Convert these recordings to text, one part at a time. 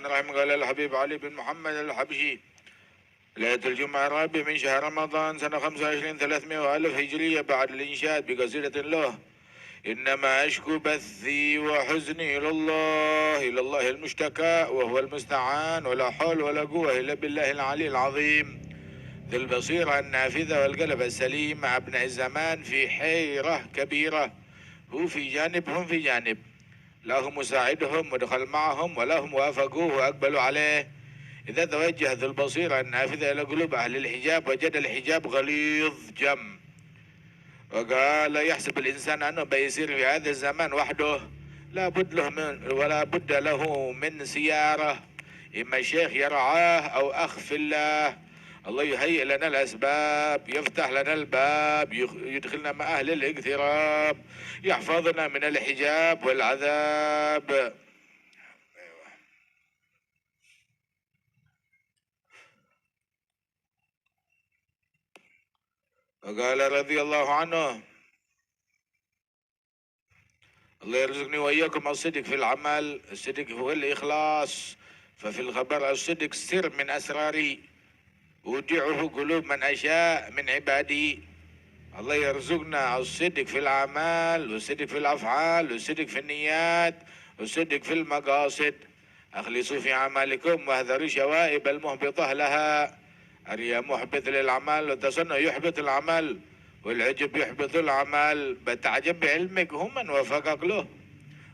الرحمن الرحيم. قال الحبيب علي بن محمد الحبشي: ليلة الجمعة الرابع من شهر رمضان سنة 25 300 وألف هجرية بعد الإنشاد بقصيدة له: إنما أشكو بثي وحزني إلى الله المشتكى وهو المستعان، ولا حول ولا قوة إلا بالله العلي العظيم ذي البصيرة النافذة والقلب السليم، مع أبناء الزمان في حيرة كبيرة، هو في جانب هم في جانب، لا هم مساعدهم ودخل معهم ولا هم وافقوه وأقبلوا عليه. إذا توجه ذو البصيرة النافذة إلى قلوب أهل الحجاب وجد الحجاب غليظ جم، وقال: يحسب الإنسان أنه بيسير في هذا الزمان وحده، ولا بد له من سيارة، إما شيخ يرعاه أو أخ في الله. الله يهيئ لنا الأسباب، يفتح لنا الباب، يدخلنا مع أهل الاقتراب، يحفظنا من الحجاب والعذاب. وقال رضي الله عنه: الله يرزقني وإياكم الصدق في العمل. الصدق هو الإخلاص، ففي الخبر الصدق سر من أسراري أودعه قلوب من أشاء من عبادي. الله يرزقنا الصدق في الأعمال، والصدق في الأفعال، والصدق في النيات، والصدق في المقاصد. أخلصوا في أعمالكم واحذروا شوائب المهبطة لها. الرياء محبط للعمل، والتصنع يحبط العمل، والعجب يحبط العمل. بتعجب بعلمك، هم من وفقك له،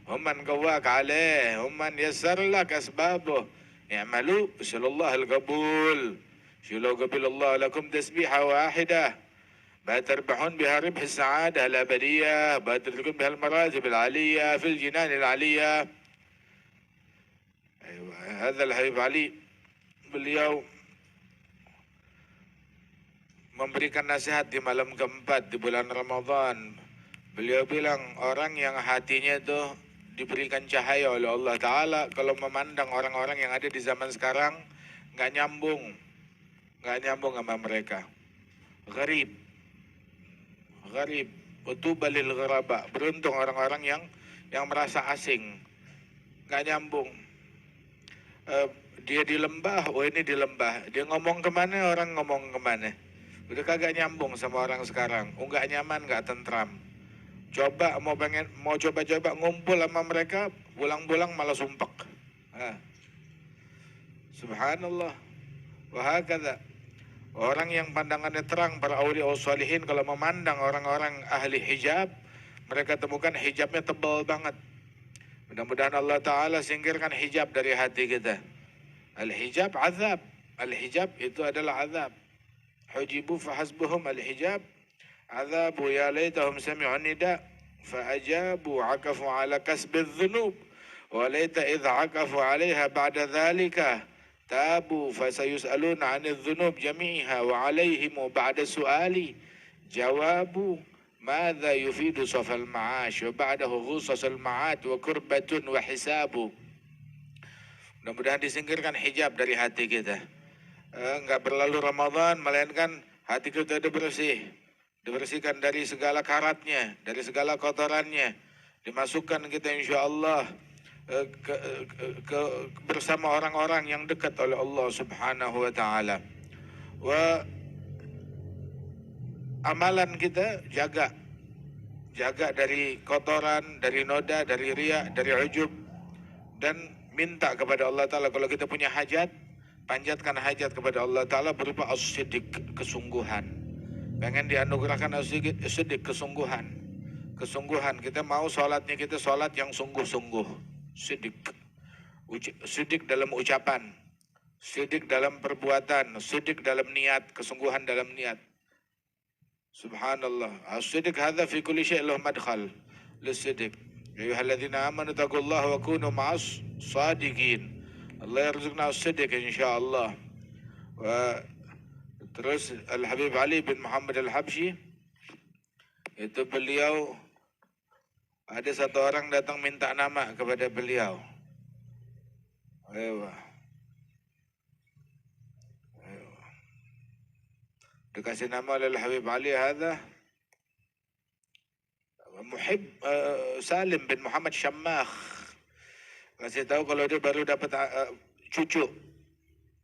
هم من قواك عليه، هم من يسر لك أسبابه. اعملوا اسألوا الله القبول. شو لو قبل الله لكم تسبيحة واحدة بتربحون بها ربح السعادة الأبدية، بتدركون بها المراتب العالية في الجنان العالية. أيوة، هذا الحبيب علي beliau memberikan nasihat di malam keempat di bulan Ramadan. Beliau bilang orang yang hatinya itu diberikan cahaya oleh Allah Ta'ala, kalau memandang orang-orang yang ada di zaman sekarang nggak nyambung sama mereka. Gharib, utuba lil ghuraba, beruntung orang-orang yang merasa asing, nggak nyambung. Dia di lembah, oh ini di lembah, dia ngomong kemana, orang ngomong kemana, udah kagak nyambung sama orang sekarang. Nggak nyaman, nggak tentram. Coba mau coba-coba ngumpul sama mereka, pulang-pulang malah sumpek. Subhanallah. Wahakadha. Orang yang pandangannya terang, para awliya salihin, kalau memandang orang-orang ahli hijab, mereka temukan hijabnya tebal banget. Mudah-mudahan Allah Ta'ala singkirkan hijab dari hati kita. Al-hijab azab. Al-hijab itu adalah azab. Hujibu fahasbuhum al-hijab azabu ya laytahum sami'un nida fa'ajabu akafu ala kasbil dhunub wa layta idha akafu alaiha ba'da dhalika tabu fasayus'aluna 'anil dhunub jami'iha wa 'alaihimu ba'da su'ali jawabu madza yufidu safal ma'ash wa ba'dahu ghusasal ma'at wa kurbatun wa hisabu. Mudah-mudahan disingkirkan hijab dari hati kita. Enggak berlalu Ramadan melainkan hati kita udah bersih, dibersihkan dari segala karatnya, dari segala kotorannya, dimasukkan kita insya Allah bersama orang-orang yang dekat oleh Allah Subhanahu wa Ta'ala. Amalan kita jaga dari kotoran, dari noda, dari riya, dari ujub, dan minta kepada Allah Ta'ala. Kalau kita punya hajat, panjatkan hajat kepada Allah Ta'ala berupa as-siddiq, kesungguhan. Pengen dianugerahkan as-siddiq, kesungguhan. Kita mau sholatnya kita sholat yang sungguh-sungguh. Siddiq dalam ucapan, siddiq dalam perbuatan, siddiq dalam niat, kesungguhan dalam niat. Subhanallah. As-siddiq hadha fi kulli syai' lahu madkhal lis-siddiq. Ya ayyuhalladzina amanu taqullaha wa kunu ma'as shadiqin. Allah yarzuqna as-siddiq insyaallah. Terus Al-Habib Ali bin Muhammad Al-Habsyi, itu beliau ada satu orang datang minta nama kepada beliau. Dikasih nama oleh Al-Habib Ali, hadha Muhib Salim bin Muhammad Syammakh. Kasih tahu kalau dia baru dapat cucu.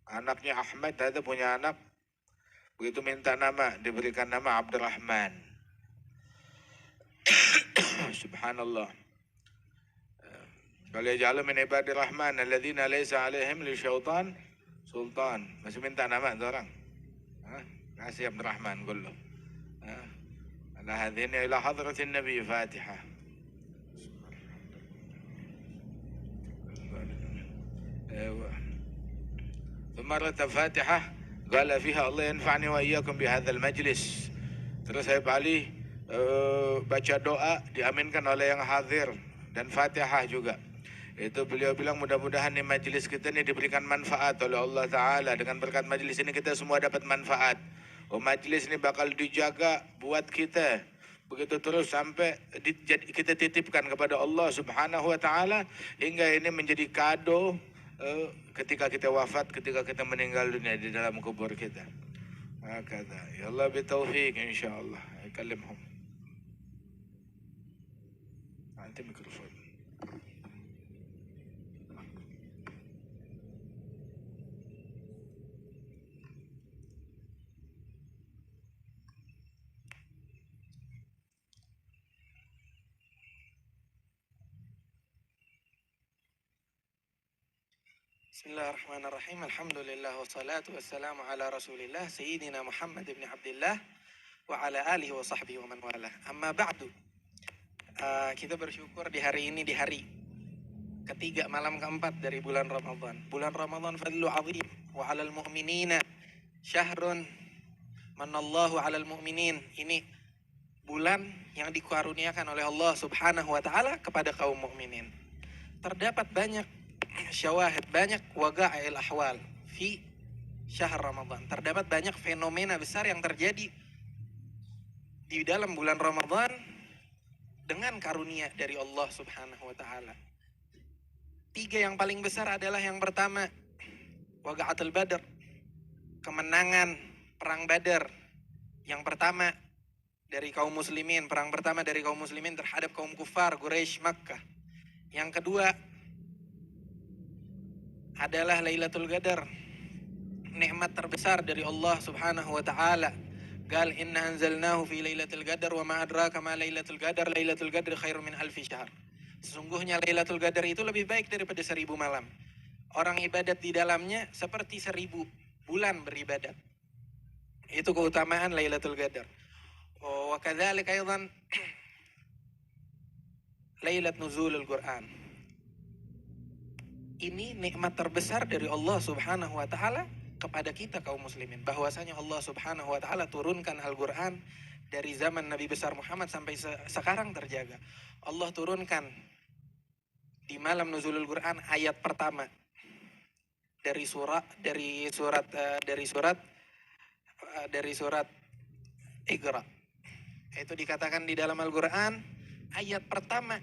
Anaknya Ahmad, ada punya anak. Begitu minta nama, diberikan nama Abdurrahman. Subhanallah. Falyaj'alu min ibadir rahman alladzina laysa 'alaihim lisyaitan sultan. Masih minta nama itu orang. Kasih Abdurrahman kullu. Ala hadhina ila hadratin Nabi Fatihah. ثم مرة فاتحة قال فيها الله ينفعني وإياكم بهذا المجلس. Terus Habib Ali baca doa diaminkan oleh yang hadir dan Fatihah juga. Itu beliau bilang mudah-mudahan nih majelis kita ini diberikan manfaat oleh Allah Ta'ala. Dengan berkat majelis ini kita semua dapat manfaat. Majelis ini bakal dijaga buat kita. Begitu terus sampai kita titipkan kepada Allah Subhanahu Wa Ta'ala. Hingga ini menjadi kado ketika kita wafat, ketika kita meninggal dunia di dalam kubur kita. Hakada. Ya Allah bitaufiq insyaallah. Kalimhum. Nanti mikrofon. Bismillahirrahmanirrahim. Alhamdulillah wassalatu wassalamu ala Rasulillah Sayyidina Muhammad ibn Abdullah wa ala alihi wa sahbihi wa man wala. Amma ba'du. Kita bersyukur di hari ini, di hari ketiga malam keempat dari bulan Ramadan. Bulan Ramadan fadlu azim wa 'alal mu'minina syahrun manallahu 'alal mu'minin. Ini bulan yang dikaruniakan oleh Allah Subhanahu wa taala kepada kaum mukminin. Terdapat banyak syawahid, banyak waqa'il ahwal fi syahr Ramadan. Terdapat banyak fenomena besar yang terjadi di dalam bulan Ramadan dengan karunia dari Allah Subhanahu wa taala. 3 yang paling besar adalah yang pertama waqa'atul Badr, kemenangan perang Badar. Yang pertama dari kaum muslimin, perang pertama dari kaum muslimin terhadap kaum kufar Quraisy Makkah. Yang kedua adalah Lailatul Qadar, nikmat terbesar dari Allah Subhanahu wa taala. Qal inna anzalnahu fi Lailatul Qadar wa ma adraka ma Lailatul Qadar, Lailatul Qadar khairum min alfi syahr. Sesungguhnya Lailatul Qadar itu lebih baik daripada 1000 malam. Orang ibadat di dalamnya seperti 1000 bulan beribadat. Itu keutamaan Lailatul Qadar. Wa kadzalika aidan Lailat Nuzulul Quran. Ini nikmat terbesar dari Allah Subhanahu wa taala kepada kita kaum muslimin, bahwasanya Allah Subhanahu wa taala turunkan Al-Qur'an dari zaman Nabi besar Muhammad sampai sekarang terjaga. Allah turunkan di malam nuzulul Quran ayat pertama dari surat Iqra. Itu dikatakan di dalam Al-Qur'an ayat pertama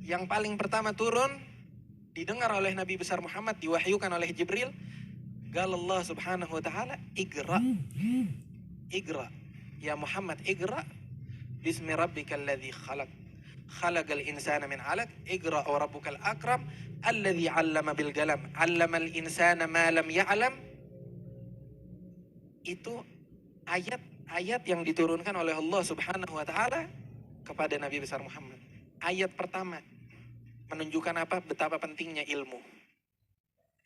yang paling pertama turun didengar oleh Nabi besar Muhammad, diwahyukan oleh Jibril. Qala Allah Subhanahu wa taala, Iqra. Iqra. Ya Muhammad, Iqra bismi rabbikal ladzi khalaq. Khalaqal insana min 'alaq. Iqra wa rabbukal akram alladzi 'allama bil qalam. 'Allamal insana ma lam ya'lam. Itu ayat-ayat yang diturunkan oleh Allah Subhanahu wa taala kepada Nabi besar Muhammad. Ayat pertama menunjukkan apa? Betapa pentingnya ilmu.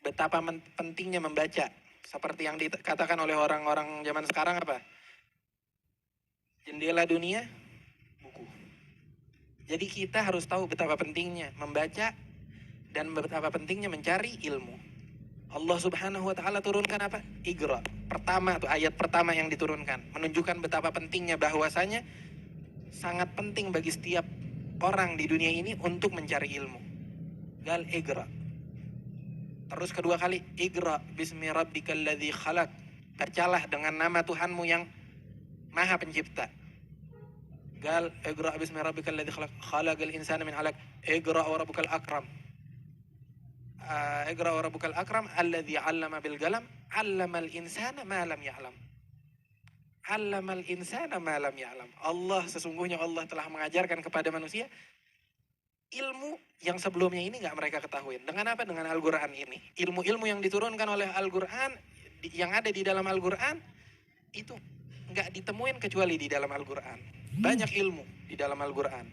Betapa pentingnya membaca. Seperti yang dikatakan oleh orang-orang zaman sekarang apa? Jendela dunia, buku. Jadi kita harus tahu betapa pentingnya membaca dan betapa pentingnya mencari ilmu. Allah Subhanahu wa taala turunkan apa? Iqra. Pertama tuh ayat pertama yang diturunkan menunjukkan betapa pentingnya, bahwasanya sangat penting bagi setiap orang di dunia ini untuk mencari ilmu. Gal Iqra. Terus kedua kali Iqra bismi rabbikal ladzi khalaq. Bacalah dengan nama Tuhanmu yang Maha Pencipta. Gal Iqra bismi rabbikal ladzi khalaq. Khalaqal insana min 'alaq. Iqra wa rabbukal akram. Iqra wa rabbukal akram alladzi 'allama bil qalam 'allamal insana ma lam ya'lam. 'Allamal insana ma lam ya'lam. Allah, sesungguhnya Allah telah mengajarkan kepada manusia ilmu yang sebelumnya ini nggak mereka ketahui. Dengan apa? Dengan Al-Quran ini. Ilmu-ilmu yang diturunkan oleh Al-Quran, yang ada di dalam Al-Quran, itu nggak ditemuin kecuali di dalam Al-Quran. Banyak ilmu di dalam Al-Quran.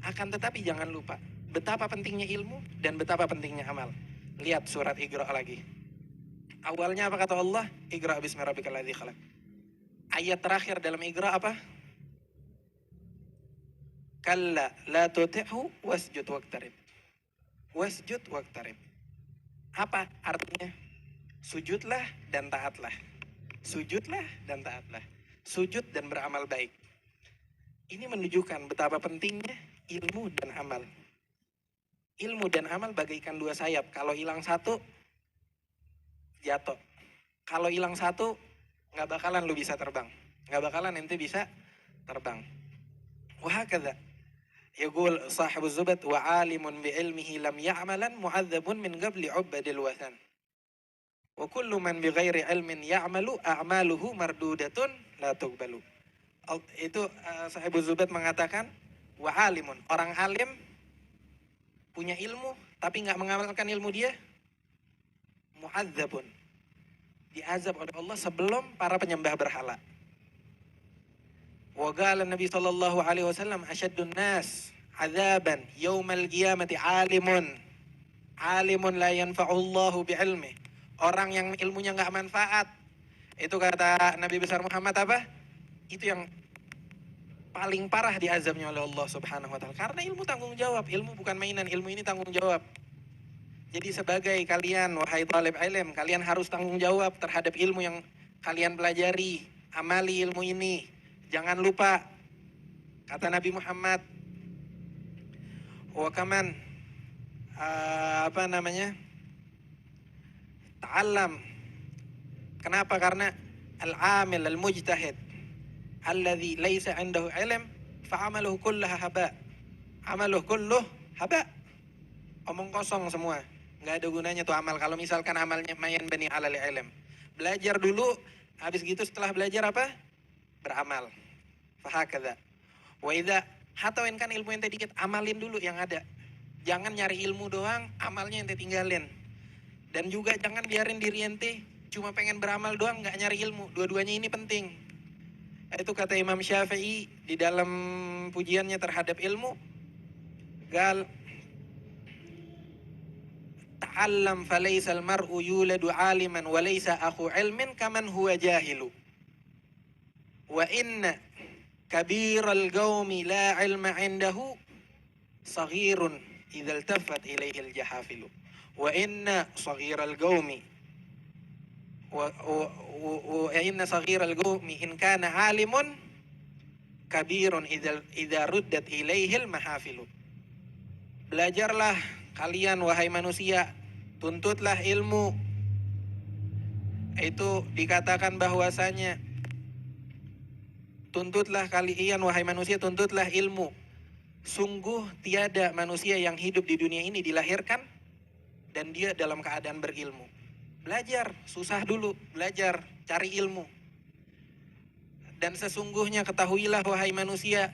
Akan tetapi jangan lupa betapa pentingnya ilmu dan betapa pentingnya amal. Lihat surat Iqra lagi. Awalnya apa kata Allah? Iqra bismi rabbikal ladzi khalaq. Ayat terakhir dalam Iqra apa? Kalla la tuti'hu wasjud waqtarib. Wasjud waqtarib. Apa artinya? Sujudlah dan taatlah. Sujudlah dan taatlah. Sujud dan beramal baik. Ini menunjukkan betapa pentingnya ilmu dan amal. Ilmu dan amal bagaikan dua sayap. Kalau hilang satu, jatuh. Kalau hilang satu, nggak bakalan lu bisa terbang. Nggak bakalan ente bisa terbang. Wahakadha. Yaqul sahibu zubat wa alimun bi'ilmihi lam ya'malan mu'adzabun min qabli ubadil wathan. Wa kullu man bighairi ilmin ya'malu a'maluhu mardudatun la tuqbalu. Itu sahibu zubat mengatakan wa alimun, orang alim punya ilmu tapi nggak mengamalkan ilmu dia, mu'adzabun, diazab oleh Allah sebelum para penyembah berhala. Wa qala Nabi sallallahu alaihi wasallam asyaddun nas azaban yaumal qiyamati alimun la yanfa'ullahu bi'ilmi. Orang yang ilmunya nggak manfaat. Itu kata Nabi besar Muhammad apa? Itu yang paling parah diazabnya oleh Allah Subhanahu wa taala. Karena ilmu tanggung jawab, ilmu bukan mainan, ilmu ini tanggung jawab. Jadi sebagai kalian wahai talib ilm, kalian harus tanggung jawab terhadap ilmu yang kalian pelajari. Amali ilmu ini. Jangan lupa kata Nabi Muhammad, wa kaman ta'allam. Kenapa? Karena al-amil al-mujtahid alladhi laysa 'indahu ilm fa'amaluhu kulluhu haba. Amaluhu kulluhu haba. Omong kosong semua. Enggak ada gunanya tuh amal kalau misalkan amalnya mayan bani alal ilm. Belajar dulu, habis gitu setelah belajar apa? Beramal. Fahakadha. Wa idza hatawin kan ilmu ente dikit, amalin dulu yang ada. Jangan nyari ilmu doang, amalnya ente tinggalin. Dan juga jangan biarin diri ente cuma pengen beramal doang, nggak nyari ilmu. Dua-duanya ini penting. Itu kata Imam Syafi'i di dalam pujiannya terhadap ilmu. Gal ta'allam falaysa al-mar'u yuladu 'aliman wa laysa akhu 'ilmin kaman huwa jahilu. Wa inna kabiral qaumi la 'ilma 'indahu saghirun idza iltafat ilaihi al-jahafilu. Wa inna saghiral qaumi wa inna saghiral qaumi in kana 'alimun kabirun idza ruddat ilaihi al-mahafilu. Belajarlah kalian wahai manusia, tuntutlah ilmu. Itu dikatakan bahwasanya tuntutlah kalian wahai manusia, tuntutlah ilmu. Sungguh tiada manusia yang hidup di dunia ini dilahirkan dan dia dalam keadaan berilmu. Belajar, susah dulu, belajar, cari ilmu. Dan sesungguhnya ketahuilah wahai manusia,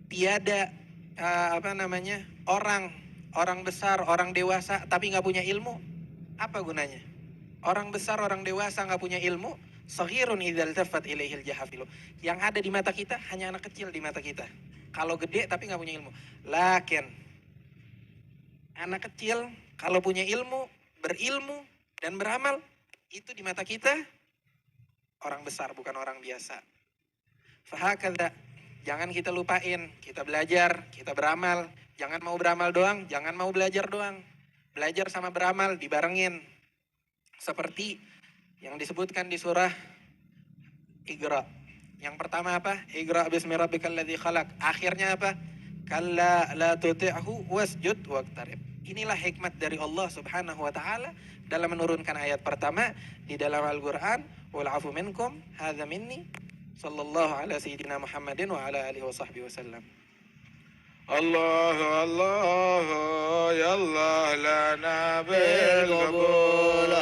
tiada orang besar, orang dewasa tapi nggak punya ilmu. Apa gunanya? Orang besar, orang dewasa nggak punya ilmu, saghirun idzal tafat ilaihil jahafilu. Yang ada di mata kita hanya anak kecil di mata kita. Kalau gede tapi nggak punya ilmu. Lakin anak kecil kalau punya ilmu, berilmu dan beramal, itu di mata kita orang besar, bukan orang biasa. Fahakadha, jangan kita lupain, kita belajar, kita beramal. Jangan mau beramal doang, jangan mau belajar doang. Belajar sama beramal dibarengin. Seperti yang disebutkan di surah Iqra. Yang pertama apa? Iqra bismi rabbikal ladzi khalaq. Akhirnya apa? Kalla la tuti'hu wasjud waqtarib. Inilah hikmat dari Allah Subhanahu wa taala dalam menurunkan ayat pertama di dalam Al-Qur'an, wal 'afu minkum hadza minni sallallahu ala sayyidina Muhammadin wa ala alihi wa sahbihi wasallam. Allah Allah ya Allah lana bil qabul.